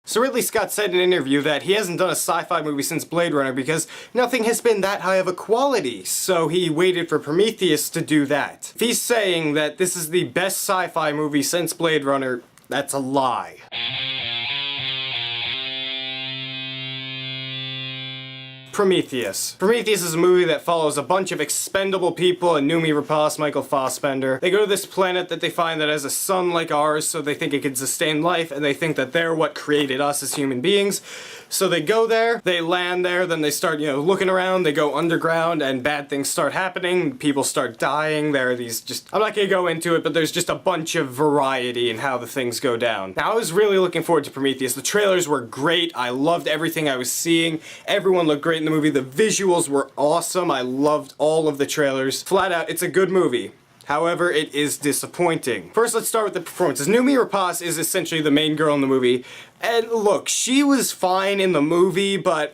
So Ridley Scott said in an interview that he hasn't done a sci-fi movie since Blade Runner because nothing has been that high of a quality, so he waited for Prometheus to do that. If he's saying that this is the best sci-fi movie since Blade Runner, that's a lie. Prometheus. Prometheus is a movie that follows a bunch of expendable people and Noomi Rapace, Michael Fassbender. They go to this planet that they find that has a sun like ours, so they think it can sustain life, and they think that they're what created us as human beings. So they go there, they land there, then they start, looking around, they go underground, and bad things start happening, people start dying, there are these I'm not gonna go into it, but there's just a bunch of variety in how the things go down. Now, I was really looking forward to Prometheus. The trailers were great, I loved everything I was seeing, everyone looked great in the movie, the visuals were awesome, I loved all of the trailers. Flat out, it's a good movie. However, it is disappointing. First, let's start with the performances. Noomi Rapace is essentially the main girl in the movie. And look, she was fine in the movie, but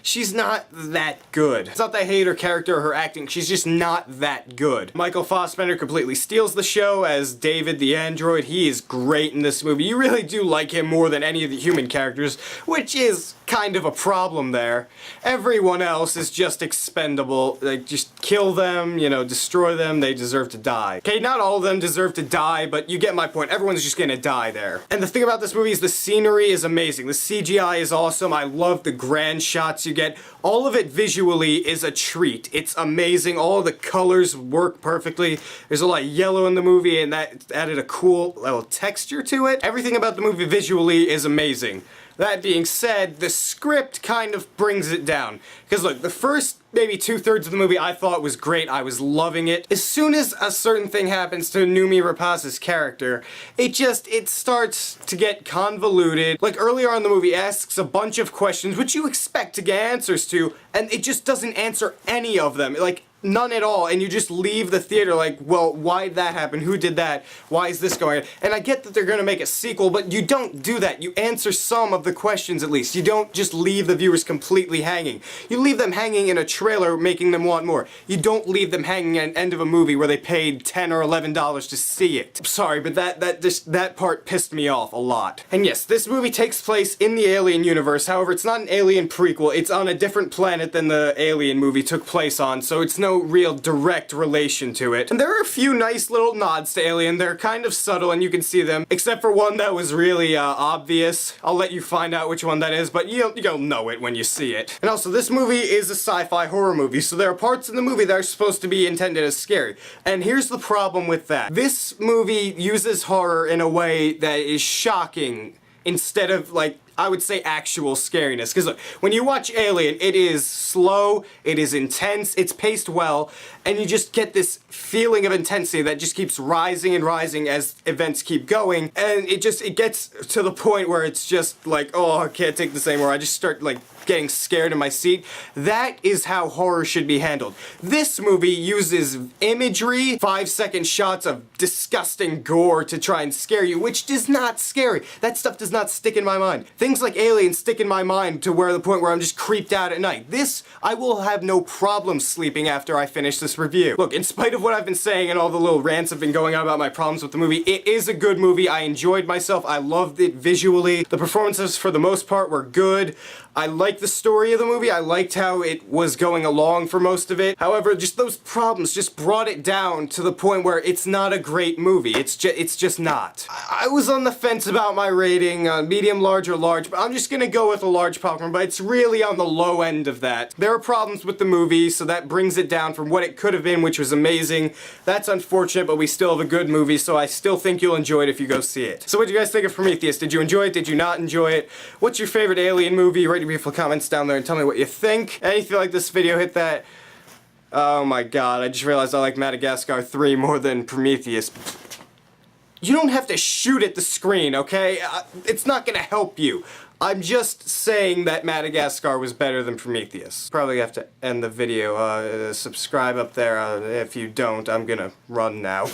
she's not that good. It's not that I hate her character or her acting, she's just not that good. Michael Fassbender completely steals the show as David the android. He is great in this movie. You really do like him more than any of the human characters, which is kind of a problem there. Everyone else is just expendable. Like, just kill them, destroy them, they deserve to die. Okay, not all of them deserve to die, but you get my point. Everyone's just gonna die there. And the thing about this movie is the scenery is amazing. The CGI is awesome. I love the grand shots you get. All of it visually is a treat. It's amazing. All the colors work perfectly. There's a lot of yellow in the movie, and that added a cool little texture to it. Everything about the movie visually is amazing. That being said, the script kind of brings it down. Because look, the first maybe 2/3 of the movie I thought was great, I was loving it. As soon as a certain thing happens to Noomi Rapace's character, it starts to get convoluted. Like earlier on in the movie asks a bunch of questions which you expect to get answers to, and it just doesn't answer any of them. Like, none at all, and you just leave the theater like, well, why did that happen? Who did that? Why is this going on? And I get that they're gonna make a sequel, but you don't do that. You answer some of the questions at least. You don't just leave the viewers completely hanging. You leave them hanging in a trailer, making them want more. You don't leave them hanging at the end of a movie where they paid $10 or $11 to see it. I'm sorry, but that part pissed me off a lot. And yes, this movie takes place in the Alien universe. However, it's not an Alien prequel. It's on a different planet than the Alien movie took place on, so it's no real direct relation to it. And there are a few nice little nods to Alien. They're kind of subtle and you can see them, except for one that was really obvious. I'll let you find out which one that is, but you'll know it when you see it. And also, this movie is a sci-fi horror movie, so there are parts in the movie that are supposed to be intended as scary. And here's the problem with that. This movie uses horror in a way that is shocking instead of, like, I would say actual scariness. Because look, when you watch Alien, it is slow, it is intense, it's paced well, and you just get this feeling of intensity that just keeps rising and rising as events keep going, and it gets to the point where it's just like, oh, I can't take this anymore. I just start, like, getting scared in my seat. That is how horror should be handled. This movie uses imagery, 5-second shots of disgusting gore to try and scare you, which is not scary. That stuff does not stick in my mind. Things like Alien stick in my mind to the point where I'm just creeped out at night. This, I will have no problem sleeping after I finish this review. Look, in spite of what I've been saying and all the little rants I've been going on about my problems with the movie, it is a good movie. I enjoyed myself. I loved it visually. The performances, for the most part, were good. I liked the story of the movie. I liked how it was going along for most of it. However, just those problems just brought it down to the point where it's not a great movie. It's just not. I was on the fence about my rating, medium, large, or large, but I'm just gonna go with a large popcorn, but it's really on the low end of that. There are problems with the movie, so that brings it down from what it could have been, which was amazing. That's unfortunate, but we still have a good movie, so I still think you'll enjoy it if you go see it. So what do you guys think of Prometheus? Did you enjoy it? Did you not enjoy it? What's your favorite Alien movie? Write your beautiful comments down there and tell me what you think. And if you like this video, hit that... Oh my god, I just realized I like Madagascar 3 more than Prometheus. You don't have to shoot at the screen, okay? It's not gonna help you. I'm just saying that Madagascar was better than Prometheus. Probably have to end the video. Subscribe up there. If you don't, I'm gonna run now.